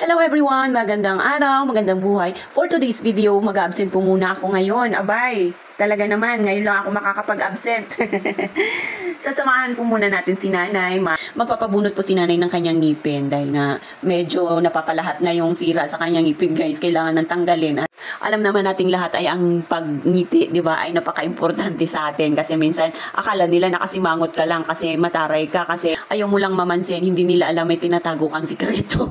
Hello everyone! Magandang araw, magandang buhay. For today's video, mag-absent po muna ako ngayon. Abay, talaga naman, ngayon lang ako makakapag-absent. Sasamahan po muna natin si nanay. Magpapabunot po si nanay ng kanyang ngipin dahil nga medyo napapalahat na yung sira sa kanyang ngipin, guys. Kailangan nang tanggalin. At alam naman nating lahat ay ang pagngiti, di ba, ay napaka-importante sa atin kasi minsan akala nila nakasimangot ka lang kasi mataray ka kasi ayaw mo lang mamansin, hindi nila alam may tinatago kang sikreto.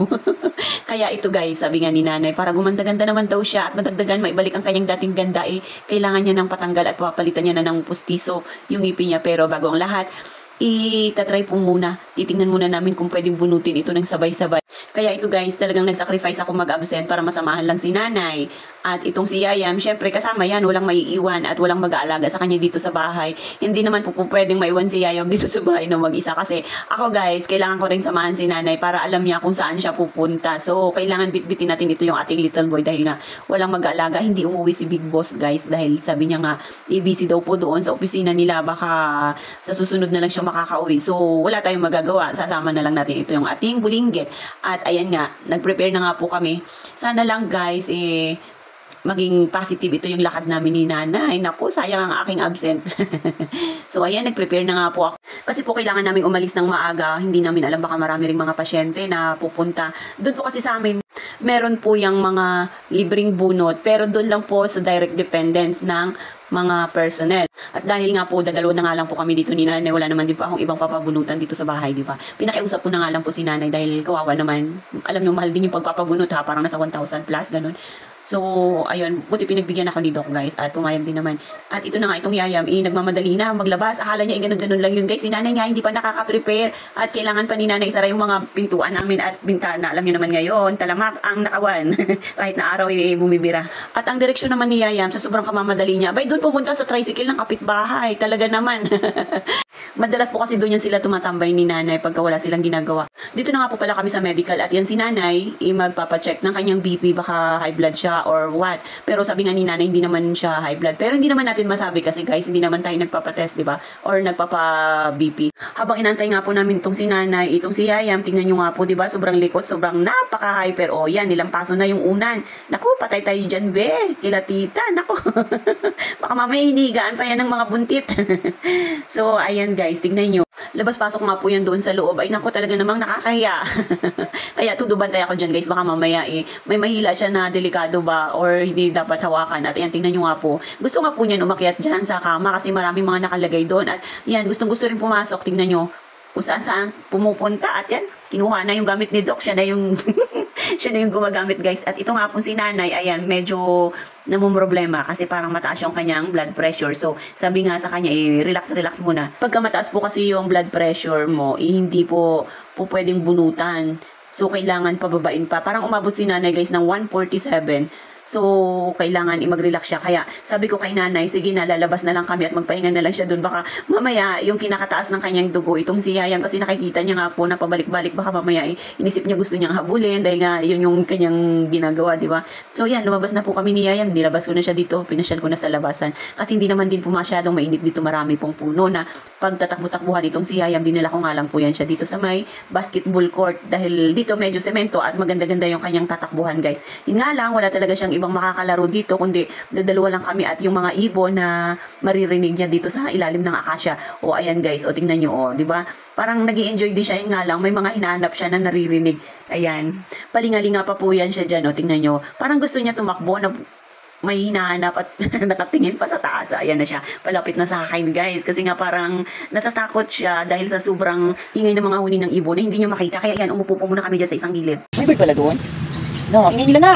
Kaya ito guys, sabi nga ni nanay, para gumanda-ganda naman daw siya at madagdagan maibalik ang kanyang dating ganda, kailangan niya ng patanggal at papalitan niya na ng pustiso yung ngipin niya. Pero bago ang lahat, itatry po muna, titingnan muna namin kung pwedeng bunutin ito ng sabay-sabay. Kaya ito guys, talagang nag-sacrifice ako mag-absent para masamahan lang si nanay. At itong si Yayam, syempre kasama yan, walang maiiwan at walang mag-aalaga sa kanya dito sa bahay. Hindi naman po pwedeng maiwan si Yayam dito sa bahay na mag-isa kasi ako guys, kailangan ko rin samahan si nanay para alam niya kung saan siya pupunta. So, kailangan bitbitin natin ito yung ating little boy dahil nga walang mag-aalaga. Hindi umuwi si Big Boss guys dahil sabi niya nga, busy daw po doon sa opisina nila, baka sa susunod na lang siya makakauwi. So, wala tayong magagawa. Sasama na lang natin ito yung ating bulinggit. At ayan nga, nag-prepare na nga po kami. Sana lang guys, maging positive ito yung lakad namin ni nanay. Naku, sayang ang aking absent. So, ayan, nag-prepare na nga po ako. Kasi po kailangan namin umalis ng maaga. Hindi namin alam, baka marami ring mga pasyente na pupunta. Doon po kasi sa amin, meron po yung mga libreng bunot. Pero doon lang po sa direct dependence ng mga personnel. At dahil nga po, dadalawa na nga lang po kami dito ni nanay, wala naman din po akong ibang papabunutan dito sa bahay, di ba? Pinakiusap ko na nga lang po si nanay dahil kawawa naman. Alam nyo, mahal din yung pagpapabunot ha, parang nasa 1,000 plus, ganun. So, ayun, buti pinagbigyan ako ni Doc guys at pumayag din naman. At ito na nga itong Yayam, nagmamadali na maglabas. Akala niya ganun-ganun lang yun guys. Si nanay nga hindi pa nakaka-prepare at kailangan pa ni nanay isara yung mga pintuan namin at bintana. Alam niyo naman ngayon, talamak ang nakawan. Kahit na araw bumibira. At ang direksyon naman ni Yayam sa sobrang kamamadali niya, bay doon pumunta sa tricycle ng kapitbahay. Talaga naman. Madalas po kasi doon yan sila tumatambay ni nanay pagka wala silang ginagawa. Dito na nga po pala kami sa medical at yan si nanay, magpapacheck ng kanyang BP, baka high blood siya or what. Pero sabi nga ni nanay, hindi naman siya high blood. Pero hindi naman natin masabi kasi guys, hindi naman tayo nagpapatest, di ba? Or nagpapa-BP. Habang inantay nga po namin itong si nanay, itong si Yayam, tingnan nyo nga po, di ba? Sobrang likot, sobrang napaka-hyper. O yan, nilampaso na yung unan. Naku, patay tayo dyan, be. Kila tita, naku. Baka mamaya hinihigaan pa yan ng mga buntit. So, ayan guys, tingnan nyo. Labas-pasok nga po yan doon sa loob. Ay naku, talaga namang nakakahiya. Kaya tudubantay ako dyan guys, baka mamaya may mahila siya na delikado ba or hindi dapat hawakan. At yan, tingnan nyo nga po. Gusto nga po niyan umakyat dyan sa kama kasi maraming mga nakalagay doon. At yan, gustong-gusto rin pumasok. Tingnan nyo kung saan-saan pumupunta. At yan, kinuha na yung gamit ni Doc. Siya na yung siya na yung gumagamit guys. At ito nga po si nanay, ayan, medyo namumroblema kasi parang mataas yung kanyang blood pressure. So, sabi nga sa kanya, relax muna. Pagka mataas po kasi yung blood pressure mo, hindi po pwedeng bunutan. So, kailangan pababain pa. Parang umabot si nanay guys ng 147. So, kailangan mag-relax siya. Kaya, sabi ko kay nanay, sige na, lalabas na lang kami at magpahinga na lang siya doon. Baka mamaya, yung kinakataas ng kanyang dugo, itong si Yayam, kasi nakikita niya nga po na pabalik-balik, baka mamaya, inisip niya gusto niyang habulin, dahil nga, yun yung kanyang ginagawa, di ba? So, yan, lumabas na po kami ni Yayam, nilabas ko na siya dito, pinasyal ko na sa labasan. Kasi hindi naman din po masyadong mainit dito, marami pong puno na pagtatakbo-takbuhan itong si Yayam, dinala ko nga lang po yan siya dito sa may basketball court, dahil dito medyo semento at maganda-ganda yung kanyang tatakbuhan, guys. Yun nga lang, wala talaga siyang ibang makakalaro dito kundi dadalawa lang kami at yung mga ibon na maririnig niya dito sa ilalim ng akasya. O ayan guys, o tingnan nyo, o di ba? Parang nag-i-enjoy din siya, yun nga lang may mga hinahanap siya na naririnig. Ayan. Palingalinga pa po yan siya diyan, o tingnan nyo. Parang gusto niya tumakbo na may hinahanap at nakatingin pa sa taas. Ayan na siya. Palapit na sa akin guys. Kasi nga parang natatakot siya dahil sa sobrang ingay ng mga huni ng ibon na hindi niya makita. Kaya yan, umupo po muna kami dyan sa isang gilid. May bird pala doon? No, ingay nila na.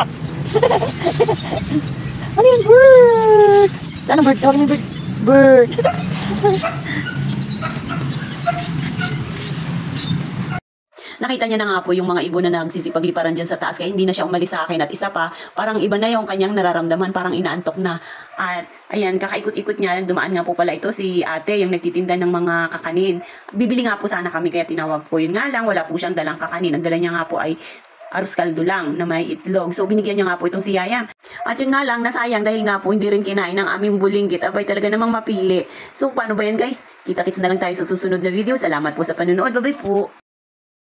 Ano yun? Bird! Saan ang bird? Tawagin mo yung bird. Bird! Nakita niya na nga po yung mga ibon na nagsisipagliparan dyan sa taas kaya hindi na siya umalis sa akin. At isa pa, parang iba na yung kanyang nararamdaman, parang inaantok na. At ayan, kakaikot-ikot niya, dumaan nga po pala ito si ate, yung nagtitinda ng mga kakanin. Bibili nga po sana kami kaya tinawag ko. Yun nga lang, wala po siyang dalang kakanin. Ang dala niya nga po ay arroz kaldo lang na may itlog. So, binigyan niya nga po itong si Yayam. At yun nga lang, nasayang dahil nga po hindi rin kinain ng aming bulinggit. Abay, talaga namang mapili. So, paano ba yan guys? Kita-kits na lang tayo sa susunod na video. Salamat po sa panonood. Bye-bye po.